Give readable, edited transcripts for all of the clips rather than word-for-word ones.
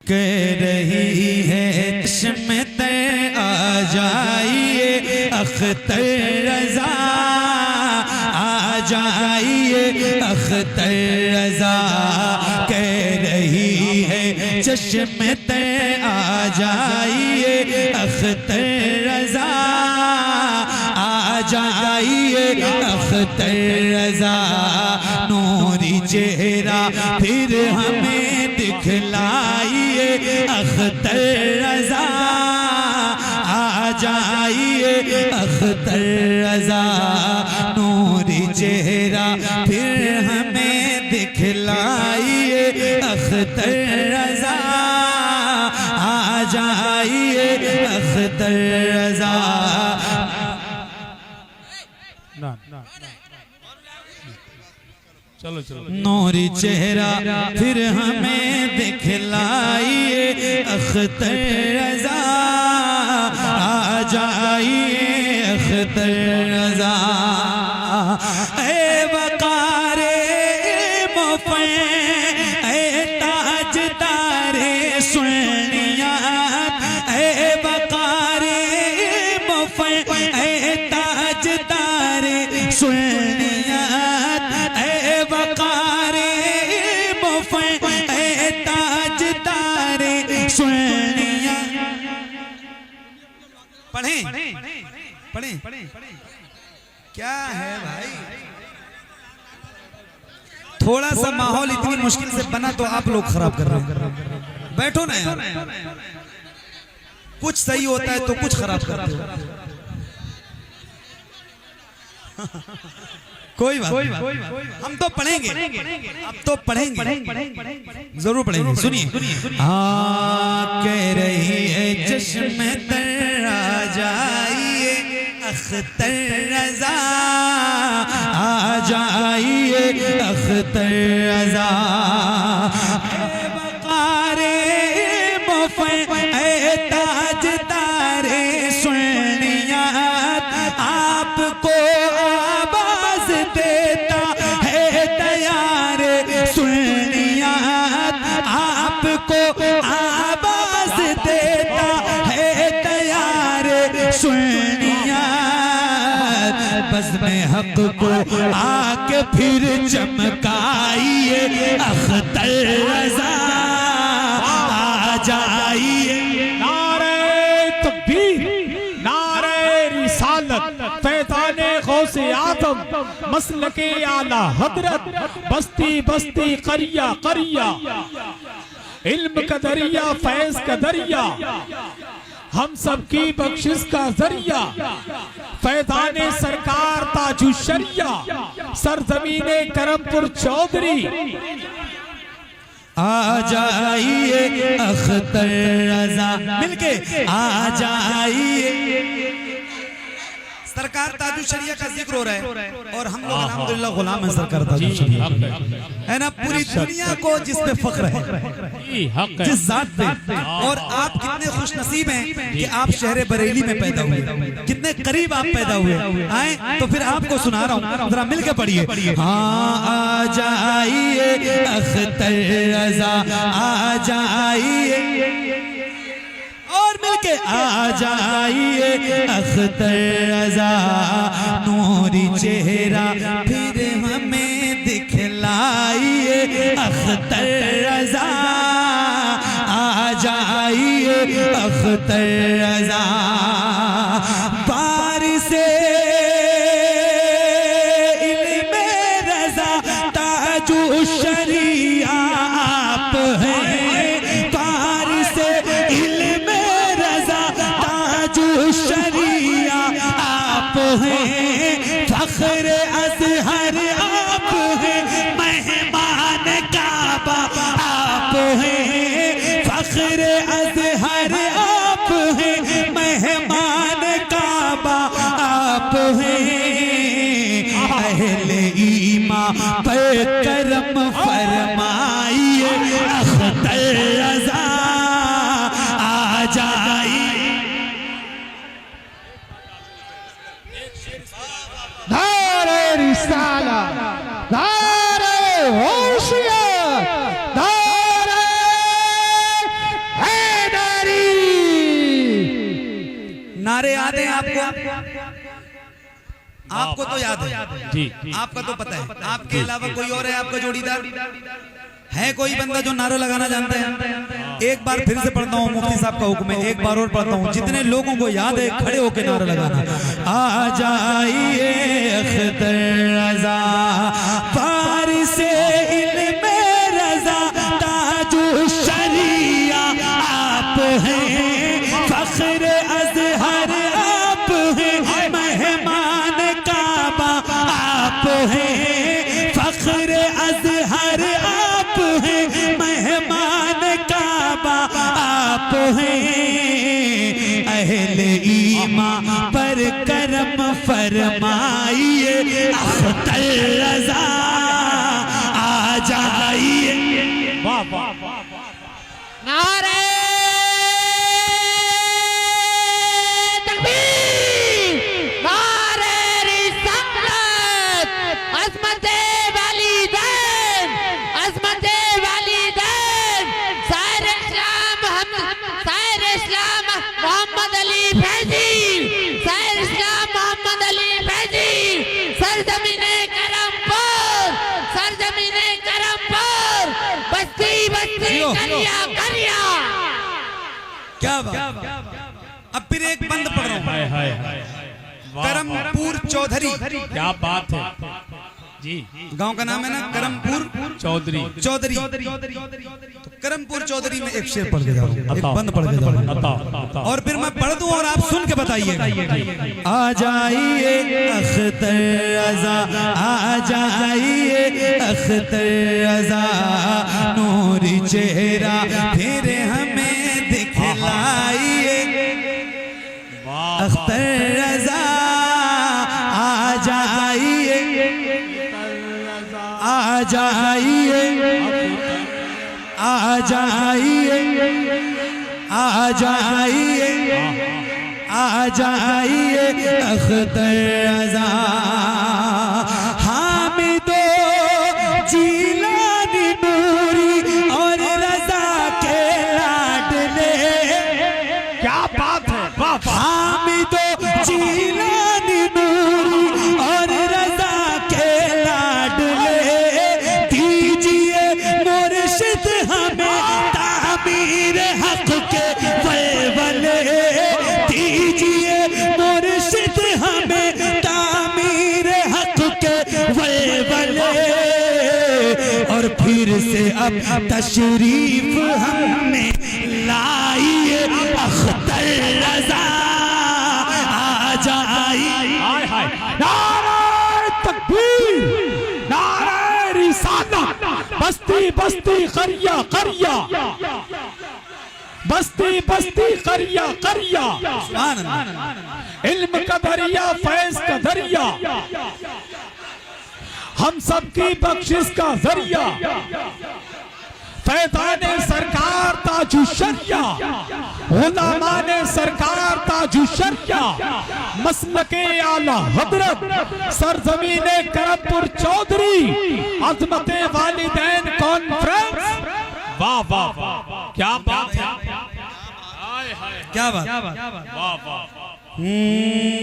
कह रही है चश्मे तर आ जाइए अख्तर रजा, आ जाइए अख्तर रजा। कह रही है चश्मे तर आ जाइए अख्तर रजा, आ जाइए अख्तर रजा। नूरी चेहरा फिर हमें दिखलाइए अख्तर रजा, आ जाइए अख्तर रजा। नूरी चेहरा फिर हमें दिखलाइए अख्तर रजा, आ जाइए अख्तर रजा। चलो चलो। नूरी चेहरा फिर हमें दिखलाइए अख्तर रजा, आ जाइए अख्तर रजा। ए वकारे मुफ़े ए ताज तारे सुनिया, ए वकारे मुफ़े ए ताज तारे सुनिया, पढ़ें पढ़ें क्या है भाई। थोड़ा सा माहौल इतनी मुश्किल से बना तो आप लोग खराब कर रहे हैं। बैठो ना यार, कुछ सही होता है तो कुछ खराब करते हो। कोई बात हम तो पढ़ेंगे, अब तो पढ़ेंगे, जरूर पढ़ेंगे। सुनिए, कह रही है चश्मे तर आ जाइए अख्तर रजा, आ जाइए अख्तर रजा। वकारे मुफ़े ए ताज तारे सुनिया, आपको आवाज देता है तैयार सुनिया, आपको आवाज देता है तैयार सुनिया। बस में हक को आके फिर चमकाइए अख्तर रजा, आ जाइए। नारे तकबीर, नारे रिसालत, फैज़ाने गौसे आज़म, मसलके आला हज़रत, बस्ती बस्ती करिया करिया, इल्म का दरिया फैज़ का दरिया, हम सबकी बख्शिश का जरिया, फैज़ाने सरकार ताजु शरिया, सरजमीने करमपुर चौधरी। आ जाइए अख्तर रजा, मिलके आ जाइए। सरकार ताजु शरिया का जिक्र हो रहा है और हम लोग अल्हम्दुलिल्लाह गुलाम है सरकार ताजु शरिया, है ना। पूरी दुनिया को जिस पे फख्र है, जिस जात पे। और आप कितने खुश नसीब हैं कि आप शहर बरेली में पैदा हुए, कितने करीब आप पैदा हुए। आए तो फिर आपको सुना रहा हूँ, जरा मिलकर पढ़िए। हाँ, आ जाइए अख्तर रजा, आ जाइए और मिलके आ जाइए अख्तर रजा। नूरी चेहरा फिर हमें दिखलाइए अख्तर रजा, आ जाइए अख्तर रजा। बारिश इल्मे रजा ताजु शरिया आप हैं, बारिश इल्मे रजा ताजु शरिया आप हैं, फख्र अज़हर आप हैं, मेहमान काबा आप हैं, फख्र अज़हर आप हैं, मेहमान काबा आप हैं। अहले ईमा पर करम फरमाइए अख्तर रजा, आ जाइए। नारे रिसालत, नारे होशियार, नारे नारे याद हैं आपको? आपको तो याद है जी आपका तो पता है। आपके अलावा कोई और है आपका जोड़ीदार? है कोई बंदा जो नारा लगाना जानता है? एक बार फिर से पढ़ता हूँ, मुफ्ती साहब का हुक्म है, एक बार और पढ़ता हूँ। जितने लोगों को याद है खड़े होकर नारा लगाना। आ जाइए अख्तर रज़ा पार से इल्मे रज़ा ताजु शरिया आप हैं, फख्र अज़हर आप हैं, मेहमान काबा आप हैं, फख्र अज़हर आप हैं, मेहमान काबा आप हैं। अहले ईमान पर करम फरमाइए अख्तर रज़ा आ जाइए। वाह वाह वाह नारे तकबीर, नारे रिसालत, अज़मते वालिदैन, अज़मते वालिदैन, शायर इस्लाम मोहम्मद अली फैजी, शायर इस्लाम मोहम्मद अली फैजी, सरजमीने करमपुर, सरजमीने करमपुर, बस्ती बस्ती करिया करिया। क्या बात। अब फिर एक बंद पढ़ रहा हूँ। हाय हाय हाय करमपुर चौधरी, क्या बात है जी। गांव का नाम है ना करमपुर चौधरी चौधरी। तो करमपुर चौधरी में एक शेर पढ़ के जाऊँ, एक बंद पढ़ के जाऊँ, और फिर मैं पढ़ दूं और आप सुन के बताइएगा। आ जाइए अख्तर रज़ा आ जाइए अख्तर रज़ा, नूरी चेहरा फिर हमें दिखलाइए अख्तर रज़ा आ जाइए, आ जाइए, आ जाइए, आ जाइए, आ जाइए अख्तर रज़ा। हामिदो जीलानी नूरी और रज़ा के लाडले, क्या बात है वाह वाह। हामिदो जीलानी नूरी और रज़ा के लाडले, दीजिए मुर्शिद हमें तामीर हक के वलवले, दीजिए मुर्शिद हमें तामीर हक के वलवले। और फिर से अब तशरीफ हमें लाइए अख्तर रज़ा आ जाइए। हाय हाय नारे तकबीर, नारे रिसालत, बस्ती बस्ती करिया करिया, बस्ती बस्ती करिया करिया, सुभान अल्लाह। इल्म का दरिया फैज का दरिया, हम सबकी बख्शिश का जरिया, फैज़ाने सरकार ताजु शरिया, उलमा ने सरकार ताजु शरिया, मसलके आला हजरत सरजमीने करमपुर चौधरी, अज़मते वालिदैन कॉन्फ्रेंस। वाह वाह वाह क्या बात है, क्या बात। वाह वाह।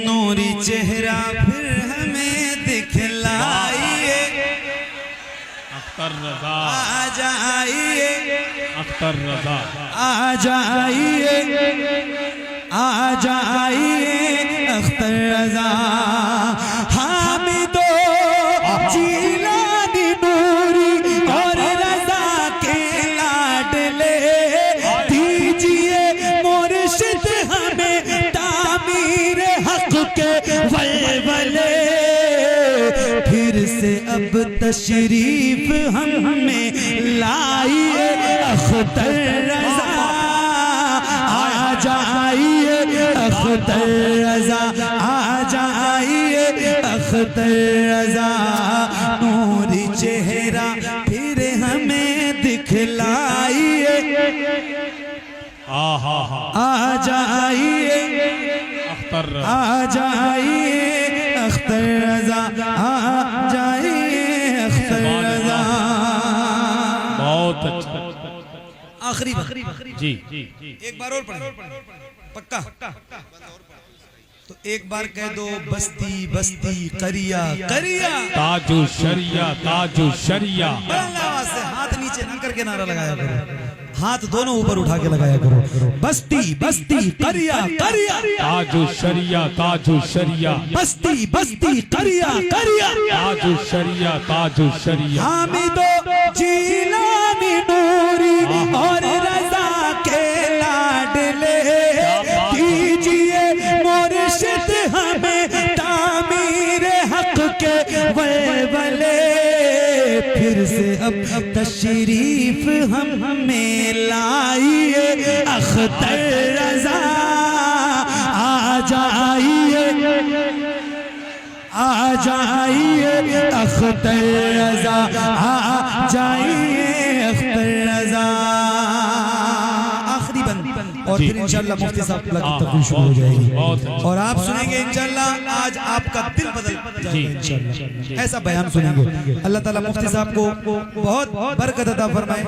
नूरी चेहरा फिर हमें दिखलाइए अख्तर रज़ा आ जाइए, अख्तर रज़ा आ जाइए, आ जाइए अख्तर रज़ा। हामिदो जीलानी नूरी और रज़ा के लाडले, दीजिए मुर्शिद हमें तामीर हक के वलवले। फिर से अब तशरीफ हमें लाइए अख्तर रज़ा आ जाइए, अख्तर रज़ा आ जाइए अख्तर रज़ा, नूरी चेहरा फिर हमें दिखलाइए आ जाइए अख्तर रज़ा, आ जाइए अख्तर रज़ा आ जाइए अख्तर रज़ा। बहुत अच्छा आखिरी जी। एक बार और पढ़ें, पक्का। तो एक बार कह दो बस्ती बस्ती करिया करिया। ताजु शरिया ताजु शरिया। बुलंद आवाज से हाथ नीचे न करके नारा लगाया करो, हाथ दोनों ऊपर उठा के लगाया करो। बस्ती बस्ती करिया करिया। ताजु शरिया ताजु शरिया। बस्ती बस्ती करिया करिया। ताजु शरिया ताजु शरिया। हामिदो जीलानी नूरी और रजा के लाडले दीजिए मुर्शिद हमें तामीर हक के वलवले। फिर से अब तशरीफ हमें लाइए अख्तर रजा आ जाइए आ जाइए अख्तर रजा आ जाइए अख्तर रजा। आखिरी बंद और फिर इंशाल्लाह मुफ्ती साहब की तकरीर शुरू हो जाएगी और आप सुनेंगे इंशाल्लाह। आज आपका दिल बदल जाएगा इंशाल्लाह, ऐसा बयान सुनेंगे। अल्लाह ताला मुफ्ती साहब को बहुत बरकत अता फरमाए,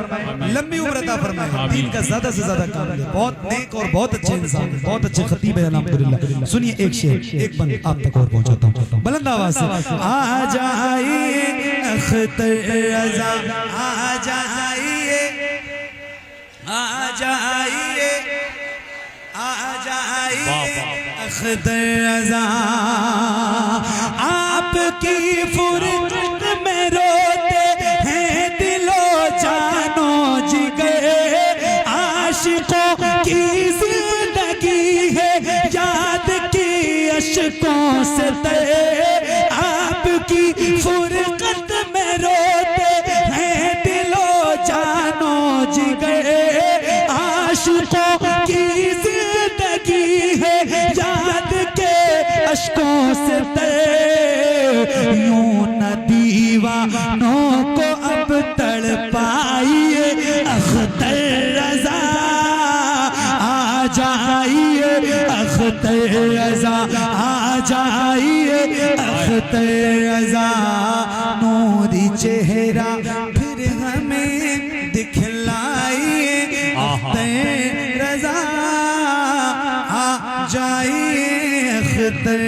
लंबी उम्र अता फरमाए, दीन का ज्यादा से ज्यादा काम करे। बहुत नेक और बहुत अच्छे इंसान, बहुत अच्छे खतीब है अल्हम्दुलिल्लाह। सुनिए एक शेर, एक बंद आप तक और पहुंचाता हूं बुलंद आवाज से। आ जाइए अख्तर रजा आ जाइए आ जाइए आ जाइए अख्तर रजा। आपकी फुरकत में रोते हैं दिलो जानो जिगर। आशिकों की जिंदगी है याद की अशकों से तर। आपकी फुरकत में रोते हैं दिलो जानो जिगर। आशिकों की जिंदगी है याद के अशकों से तर। यूं न दीवानों को अब तड़पाइए अख्तर रजा आ जाइए अख्तर रजा आ जाइए अख्तर रजा। नूरी चेहरा फिर हमें दिखलाइए अख्तर रजा आ जाइए अख्तर